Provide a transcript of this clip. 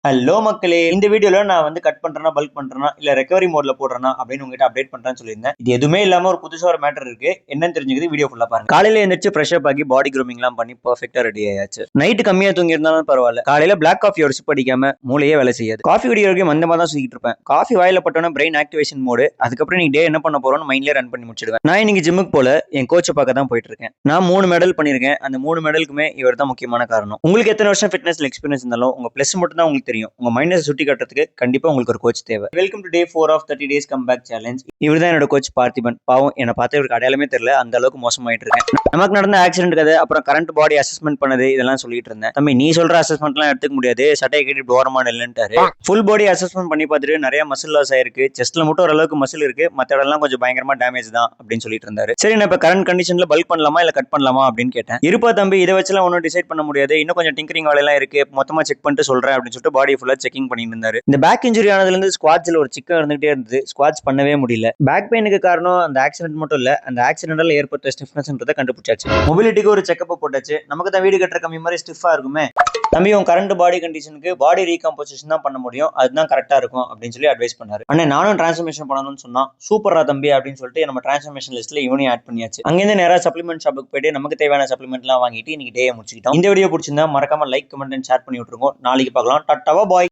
Hello மக்களே, இந்த வீடியோல நான் வந்து கட் பண்றேனா, பல்க் பண்றேனா, இல்ல ரெக்கவரி மோட்ல போடுறேனா அப்படின்னு உங்ககிட்ட அப்டேட் பண்றேன்னு சொல்லியிருந்தேன். இது எதுவுமே இல்லாம ஒரு புதுசா ஒரு மேட்டர் இருக்கு. என்னன்னு தெரிஞ்சுக்கிறது வீடியோ ஃபுல்லா பாருங்க. காலையில எந்திரிச்சு ஃப்ரெஷ் அப் ஆகி பாடி க்ரூமிங்லாம் பண்ணி பெர்ஃபெக்ட்டா ரெடி ஆயாச்சு. நைட் கம்மியா தூங்கி இருந்தாலும் பரவாயில்ல. காலையில பிளாக் காஃபி ஒரு சிப் அடிக்காம மூளையே வேலை செய்யாது. காஃபி குடிக்கிற வரைக்கும் மந்தமா தான் சுத்திட்டு இருப்பேன். காஃபி வாயில பட்டோன பிரெயின் ஆக்டிவேஷன் மோடு. அதுக்கப்புறம் நீ டே என்ன பண்ண போறோம்னு மைண்ட்லயே ரன் பண்ணி முடிச்சிடுவேன். நான் இன்னைக்கு ஜிம்முக்கு போல என் கோச்சை பார்க்க தான் போயிட்டு இருக்கேன். நான் 3 மெடல் பண்ணிருக்கேன். அந்த 3 மெடலுக்குமே இவர் தான் முக்கியமான காரணம். உங்களுக்கு எத்தனை வருஷம் ஃபிட்னஸ்ல எக்ஸ்பீரியன்ஸ் இருந்தாலும் உங்க பிளஸ் மட்டும் தான் உங்களுக்கு தெரியும். உங்க மைனஸ் சுட்டி காட்டுறதுக்கு கண்டிப்பா உங்களுக்கு ஒரு கோச் தேவை. Welcome to day 4 of 30 days come back challenge. இவர் தான் என்னோட கோச் பார்த்திபன். பாவம் என்ன பார்த்து இவருக்கு அடையாளமே தெரியல, அந்த அளவுக்கு மோசமாயிட்டு இருக்கேன். நமக்கு நடந்த ஆக்சிடென்ட் கதை, அப்புறம் கரண்ட் பாடி அசஸ்மெண்ட் பண்ணது, இதெல்லாம் சொல்லிட்டு இருந்தேன். தம்பி நீ சொல்ற அசஸ்மெண்ட்லாம் எடுத்துக்க முடியாது, சட்டையை கட்டி ஓரமா இல்லைன்ட்டாரு. ஃபுல் பாடி அசஸ்மெண்ட் பண்ணி பார்த்துட்டு நிறைய மசில் லாஸ் ஆயிருக்கு. செஸ்ட்ல மட்டும் ஓரளவுக்கு மசில் இருக்கு, மத்த இடம்லாம் கொஞ்சம் பயங்கரமா டேமேஜ் தான் அப்படின்னு சொல்லிட்டு இருந்தாரு. சரி நான் இப்ப கரண்ட் கண்டிஷன்ல பல்க் பண்ணலாமா இல்ல கட் பண்ணலாமா அப்படின்னு கேட்டேன். இருப்பா தம்பி, இதை வச்சுலாம் ஒன்னும் டிசைட் பண்ண முடியாது, இன்னும் கொஞ்சம் டிங்கரிங் வேலையெல்லாம் இருக்கு, மொத்தமா செக் பண்ணிட்டு சொல்றேன் அப்படின்னு சொல்லிட்டு பாடி ஃபுல்லா செக்கிங் பண்ணிட்டு இருந்தாரு. இந்த பேக் இன்ஜுரி ஆனதுல இருந்து ஸ்குவாட்ஸ்ல ஒரு சிக்கன் இருந்துகிட்டே இருந்தது. ஸ்குவாட்ஸ் பண்ணவே முடியல. பேக் பெயினுக்கு காரணம் அந்த ஆக்சிடென்ட் மட்டும் இல்ல, அந்த ஆக்சிடென்ட்ல ஏற்பட்ட ஸ்டிஃப்னஸ்ன்றதை கண்டுபிடிச்சாச்சு. மொபிலிட்டிக்கு ஒரு செக்கப் போட்டாச்சு. நமக்கு தான் வீடு கட்டுற கம்மி மாதிரி ஸ்டிஃபா இருக்குமே. தம்பி உன் கரண்ட் பாடி கண்டிஷனுக்கு பாடி ரீகம்போசிஷன் தான் பண்ண முடியும், அதுதான் கரெக்டா இருக்கும் அப்படின்னு சொல்லி அட்வைஸ் பண்ணாரு. அண்ணே நானும் டிரான்ஸ்ஃபர்மேஷன் பண்ணணும்னு சொன்னா சூப்பரா தம்பி அப்படின்னு சொல்லிட்டு நம்ம டிரான்ஸ்ஃபர்மேஷன் லிஸ்ட்ல இவனையும் ஆட் பண்ணியாச்சு. அங்கிருந்து நேரா சப்ளிமெண்ட் ஷாப்புக்கு போயிட்டு நமக்கு தேவையான சப்ளிமெண்ட்லாம் வாங்கிட்டு இன்னைக்கு டே முடிச்சுக்கிட்டோம். இந்த வீடியோ பிடிச்சிருந்தா மறக்காம லைக், கமெண்ட் அண்ட் ஷேர் பண்ணி விட்டுருங்க. நாளைக்கு பார்க்கலாம். டாட்டாவா பாய்.